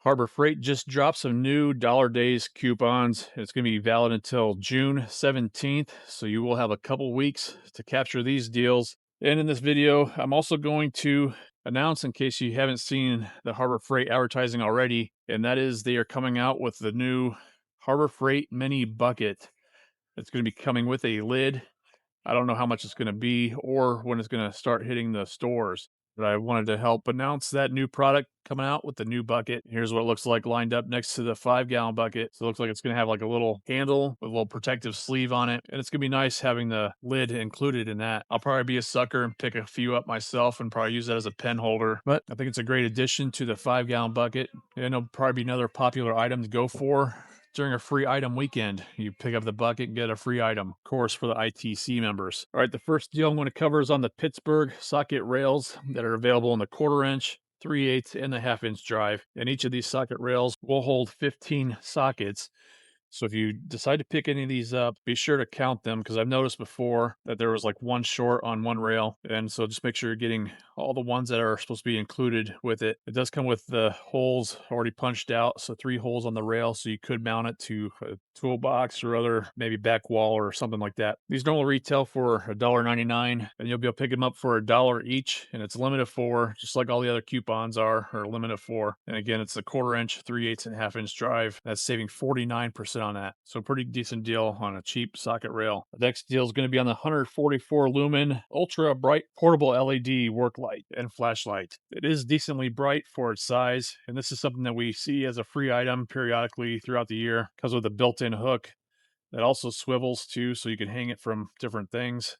Harbor Freight just dropped some new Dollar Days coupons. It's going to be valid until June 17th, so you will have a couple weeks to capture these deals. And in this video, I'm also going to announce, in case you haven't seen the Harbor Freight advertising already, and that is they are coming out with the new Harbor Freight Mini Bucket. It's going to be coming with a lid. I don't know how much it's going to be or when it's going to start hitting the stores, but I wanted to help announce that new product coming out with the new bucket. Here's what it looks like lined up next to the 5-gallon bucket. So it looks like it's going to have like a little handle with a little protective sleeve on it. And it's going to be nice having the lid included in that. I'll probably be a sucker and pick a few up myself and probably use that as a pen holder. But I think it's a great addition to the 5-gallon bucket. And it'll probably be another popular item to go for during a free item weekend. You pick up the bucket and get a free item, of course, for the ITC members. All right, the first deal I'm going to cover is on the Pittsburgh socket rails that are available in the 1/4 inch, 3/8, and the 1/2 inch drive. And each of these socket rails will hold 15 sockets. So if you decide to pick any of these up, be sure to count them, because I've noticed before that there was like one short on one rail. And so just make sure you're getting all the ones that are supposed to be included with it. It does come with the holes already punched out. So 3 holes on the rail. So you could mount it to a toolbox or other maybe back wall or something like that. These normally retail for $1.99, and you'll be able to pick them up for $1 each. And it's limited for, just like all the other coupons are limited for. And again, it's a 1/4 inch, 3/8, and 1/2 inch drive. That's saving 49% on that. So pretty decent deal on a cheap socket rail. The next deal is going to be on the 144 lumen ultra bright portable LED work light and flashlight. It is decently bright for its size, and this is something that we see as a free item periodically throughout the year because of the built-in hook that also swivels too, so you can hang it from different things.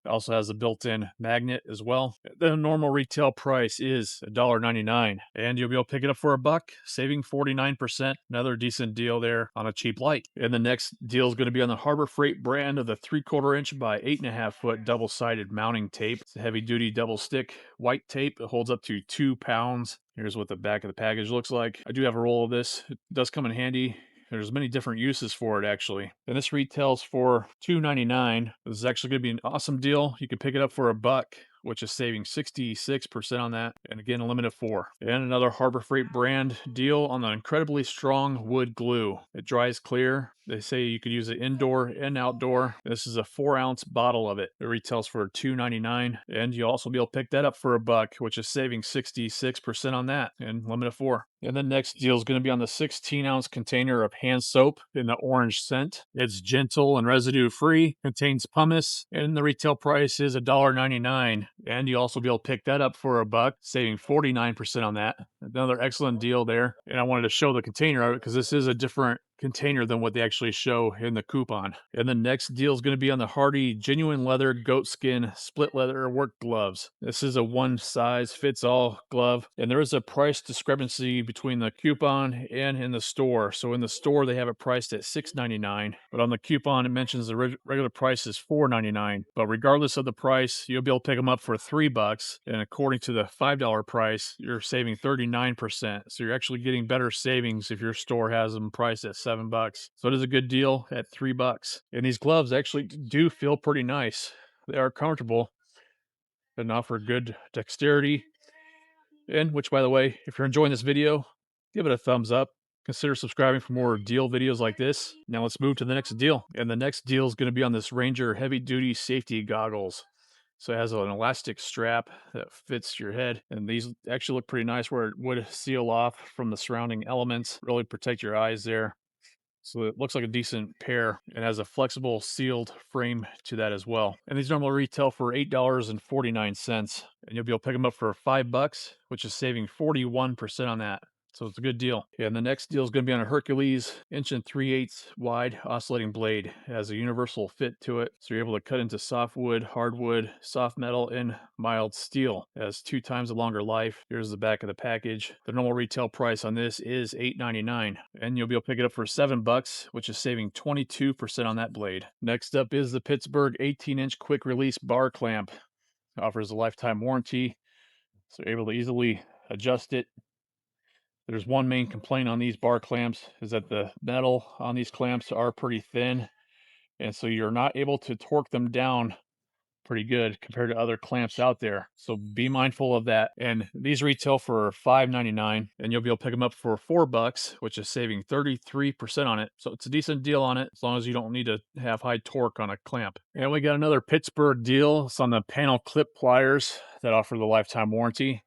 It also has a built-in magnet as well. The normal retail price is $1.99, and you'll be able to pick it up for $1, saving 49%. Another decent deal there on a cheap light. And the next deal is going to be on the Harbor Freight brand of the 3/4 inch by 8.5 foot double-sided mounting tape. It's a heavy-duty double stick white tape. It holds up to 2 pounds. Here's what the back of the package looks like. I do have a roll of this. It does come in handy. There's many different uses for it, actually. And this retails for $2.99. This is actually going to be an awesome deal. You can pick it up for $1, which is saving 66% on that. And again, a limit of 4. And another Harbor Freight brand deal on the incredibly strong wood glue. It dries clear. They say you could use it indoor and outdoor. This is a 4-ounce bottle of it. It retails for $2.99. And you'll also be able to pick that up for $1, which is saving 66% on that. And limit of 4. And the next deal is going to be on the 16-ounce container of hand soap in the orange scent. It's gentle and residue free, contains pumice, and the retail price is $1.99. And you also be able to pick that up for $1, saving 49% on that. Another excellent deal there. And I wanted to show the container of it because this is a different container than what they actually show in the coupon. And the next deal is going to be on the Hardy genuine leather goatskin split leather work gloves. This is a one size fits all glove, and there is a price discrepancy between the coupon and in the store. So in the store they have it priced at $6.99, but on the coupon it mentions the regular price is $4.99. But regardless of the price, you'll be able to pick them up for $3, and according to the $5 price, you're saving 39%. So you're actually getting better savings if your store has them priced at $7. So it is a good deal at $3. And these gloves actually do feel pretty nice. They are comfortable and offer good dexterity. And which, by the way, if you're enjoying this video, give it a thumbs up. Consider subscribing for more deal videos like this. Now let's move to the next deal. And the next deal is going to be on this Ranger heavy duty safety goggles. So it has an elastic strap that fits your head. And these actually look pretty nice where it would seal off from the surrounding elements, really protect your eyes there. So it looks like a decent pair and has a flexible sealed frame to that as well. And these normally retail for $8.49, and you'll be able to pick them up for $5, which is saving 41% on that. So it's a good deal. And the next deal is going to be on a Hercules 1 3/8 wide oscillating blade. It has a universal fit to it, so you're able to cut into softwood, hardwood, soft metal, and mild steel. It has 2 times the longer life. Here's the back of the package. The normal retail price on this is $8.99, and you'll be able to pick it up for $7, which is saving 22% on that blade. Next up is the Pittsburgh 18-inch quick release bar clamp. It offers a lifetime warranty, so you're able to easily adjust it. There's one main complaint on these bar clamps is that the metal on these clamps are pretty thin, and so you're not able to torque them down pretty good compared to other clamps out there. So be mindful of that. And these retail for $5.99, and you'll be able to pick them up for $4, which is saving 33% on it. So it's a decent deal on it as long as you don't need to have high torque on a clamp. And we got another Pittsburgh deal. It's on the panel clip pliers that offer the lifetime warranty.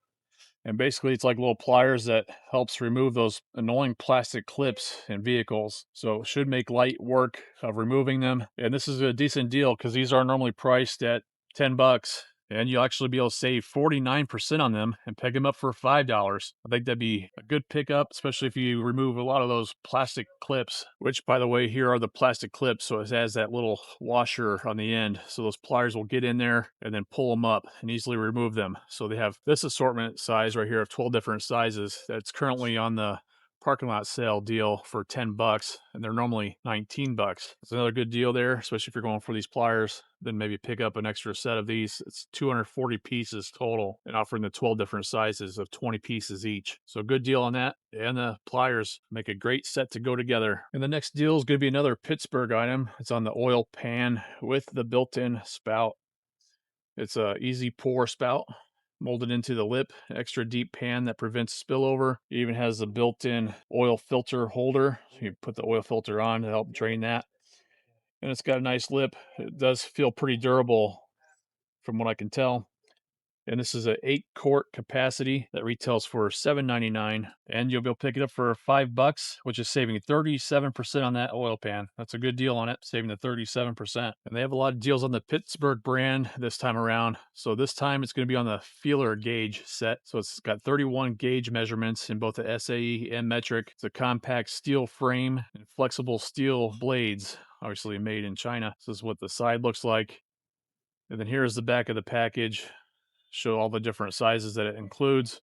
And basically, it's like little pliers that helps remove those annoying plastic clips in vehicles. So it should make light work of removing them. And this is a decent deal because these are normally priced at $10. And you'll actually be able to save 49% on them and pick them up for $5. I think that'd be a good pickup, especially if you remove a lot of those plastic clips, which, by the way, here are the plastic clips. So it has that little washer on the end. So those pliers will get in there and then pull them up and easily remove them. So they have this assortment size right here of 12 different sizes that's currently on the parking lot sale deal for $10, and they're normally $19. It's another good deal there, especially if you're going for these pliers. Then maybe pick up an extra set of these. It's 240 pieces total, and offering the 12 different sizes of 20 pieces each. So good deal on that. And the pliers make a great set to go together. And the next deal is going to be another Pittsburgh item. It's on the oil pan with the built-in spout. It's a easy pour spout molded into the lip, extra deep pan that prevents spillover. It even has a built-in oil filter holder. So you put the oil filter on to help drain that. And it's got a nice lip. It does feel pretty durable from what I can tell. And this is a 8-quart capacity that retails for $7.99, and you'll be able to pick it up for $5, which is saving 37% on that oil pan. That's a good deal on it, saving the 37%. And they have a lot of deals on the Pittsburgh brand this time around. So this time it's going to be on the feeler gauge set. So it's got 31 gauge measurements in both the SAE and metric. It's a compact steel frame and flexible steel blades, obviously made in China. This is what the side looks like. And then here's the back of the package. Show all the different sizes that it includes.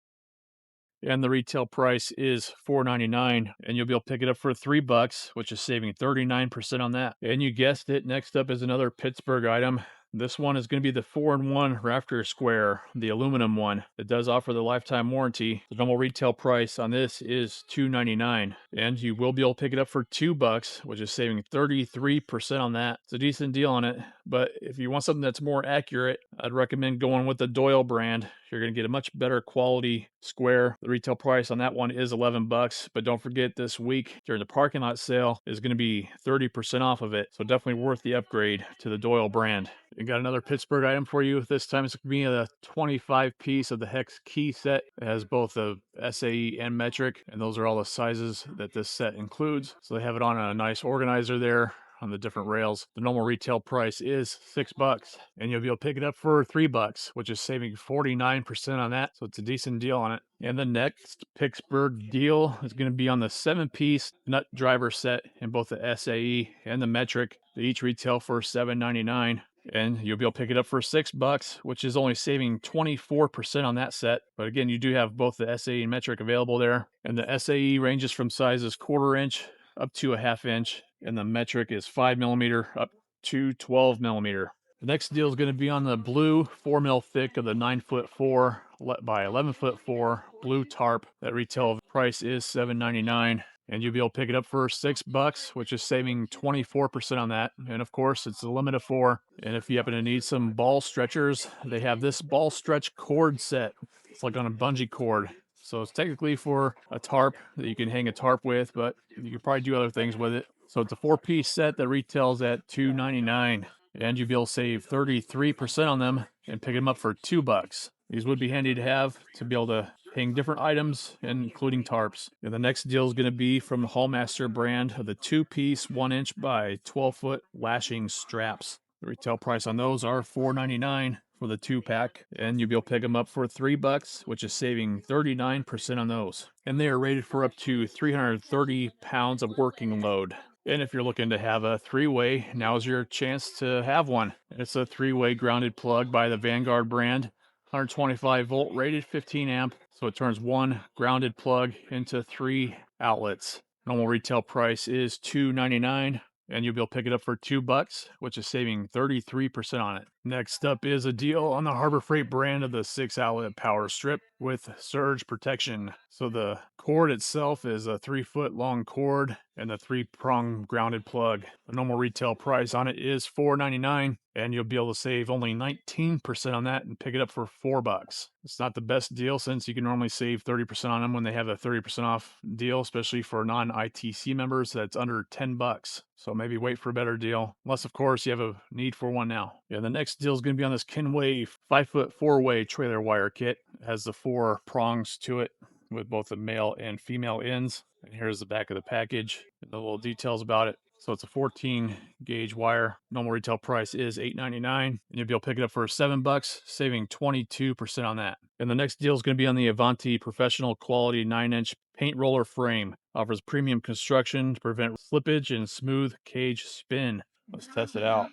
And the retail price is $4.99, and you'll be able to pick it up for $3, which is saving 39% on that. And you guessed it, next up is another Pittsburgh item. This one is going to be the 4-in-1 rafter square, the aluminum one. It does offer the lifetime warranty. The normal retail price on this is $2.99, and you will be able to pick it up for $2, which is saving 33% on that. It's a decent deal on it, but if you want something that's more accurate, I'd recommend going with the Doyle brand. You're going to get a much better quality square. The retail price on that one is $11, but don't forget this week during the parking lot sale is going to be 30% off of it. So definitely worth the upgrade to the Doyle brand. We got another Pittsburgh item for you. This time it's going to be a 25 piece of the hex key set. It has both the SAE and metric, and those are all the sizes that this set includes. So they have it on a nice organizer there on the different rails. The normal retail price is $6, and you'll be able to pick it up for $3, which is saving 49% on that. So it's a decent deal on it. And the next Pittsburgh deal is going to be on the 7-piece nut driver set in both the SAE and the metric. They each retail for $7.99. And you'll be able to pick it up for $6, which is only saving 24% on that set. But again, you do have both the SAE and metric available there. And the SAE ranges from sizes 1/4 inch up to a 1/2 inch. And the metric is 5mm up to 12mm. The next deal is going to be on the blue 4mm thick of the 9'4" by 11'4" blue tarp. That retail price is $7.99. And you'll be able to pick it up for $6, which is saving 24% on that. And of course, it's a limit of 4. And if you happen to need some ball stretchers, they have this ball stretch cord set. It's like on a bungee cord. So it's technically for a tarp that you can hang a tarp with, but you can probably do other things with it. So it's a 4-piece set that retails at $2.99. And you'll be able to save 33% on them and pick them up for $2. These would be handy to have to be able to hang different items, including tarps. And the next deal is going to be from the Hallmaster brand of the 2-piece 1-inch by 12-foot lashing straps. The retail price on those are $4.99 for the 2-pack, and you'll be able to pick them up for $3, which is saving 39% on those. And they are rated for up to 330 pounds of working load. And if you're looking to have a 3-way, now's your chance to have one. It's a 3-way grounded plug by the Vanguard brand. 125 volt rated, 15 amp. So it turns one grounded plug into 3 outlets. Normal retail price is $2.99. And you'll be able to pick it up for $2, which is saving 33% on it. Next up is a deal on the Harbor Freight brand of the 6-outlet power strip with surge protection. So the cord itself is a 3-foot long cord and a 3-prong grounded plug. The normal retail price on it is $4.99. and you'll be able to save only 19% on that and pick it up for $4. It's not the best deal since you can normally save 30% on them when they have a 30% off deal, especially for non-ITC members. That's under $10. So maybe wait for a better deal, unless of course you have a need for one now. Yeah, the next deal is going to be on this Kenway 5-foot 4-way trailer wire kit. It has the 4 prongs to it with both the male and female ends. And here's the back of the package and the little details about it. So it's a 14 gauge wire. Normal retail price is $8.99, and you'll be able to pick it up for $7, saving 22% on that. And the next deal is going to be on the Avanti Professional Quality 9-inch paint roller frame. Offers premium construction to prevent slippage and smooth cage spin. Let's test it out.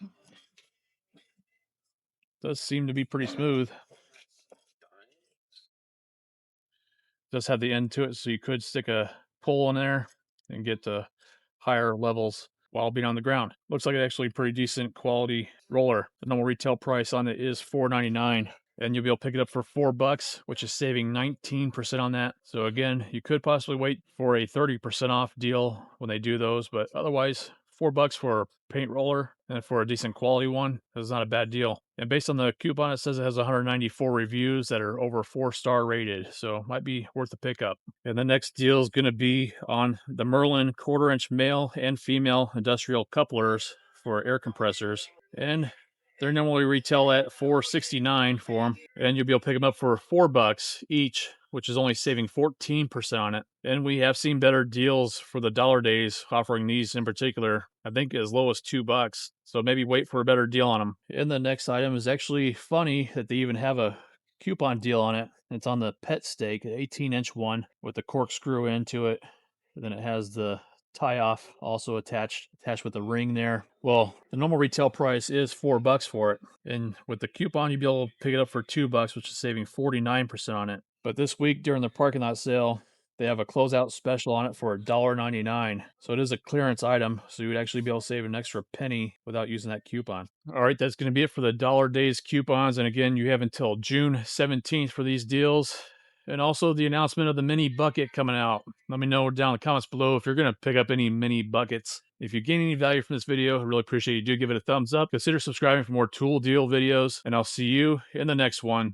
Does seem to be pretty smooth. Does have the end to it, so you could stick a pole in there and get to higher levels while being on the ground. Looks like actually pretty decent quality roller. The normal retail price on it is $4.99, and you'll be able to pick it up for $4, which is saving 19% on that. So again, you could possibly wait for a 30% off deal when they do those, but otherwise, $4 for a paint roller and for a decent quality one is not a bad deal. And based on the coupon, it says it has 194 reviews that are over 4-star rated, so might be worth the pickup. And the next deal is going to be on the Merlin 1/4-inch male and female industrial couplers for air compressors, and they're normally retail at $4.69 for them, and you'll be able to pick them up for $4 each, which is only saving 14% on it. And we have seen better deals for the dollar days offering these in particular, I think as low as $2. So maybe wait for a better deal on them. And the next item is actually funny that they even have a coupon deal on it. It's on the pet stake, an 18-inch one with the corkscrew into it. And then it has the tie off also attached with a ring there. Well, the normal retail price is $4 for it, and with the coupon you'll be able to pick it up for $2, which is saving 49% on it. But this week during the parking lot sale, they have a closeout special on it for $1.99. So it is a clearance item, so you would actually be able to save an extra penny without using that coupon. All right, that's going to be it for the dollar days coupons. And again, you have until June 17th for these deals. And also the announcement of the mini bucket coming out. Let me know down in the comments below if you're going to pick up any mini buckets. If you gain any value from this video, I really appreciate you do give it a thumbs up. Consider subscribing for more tool deal videos, and I'll see you in the next one.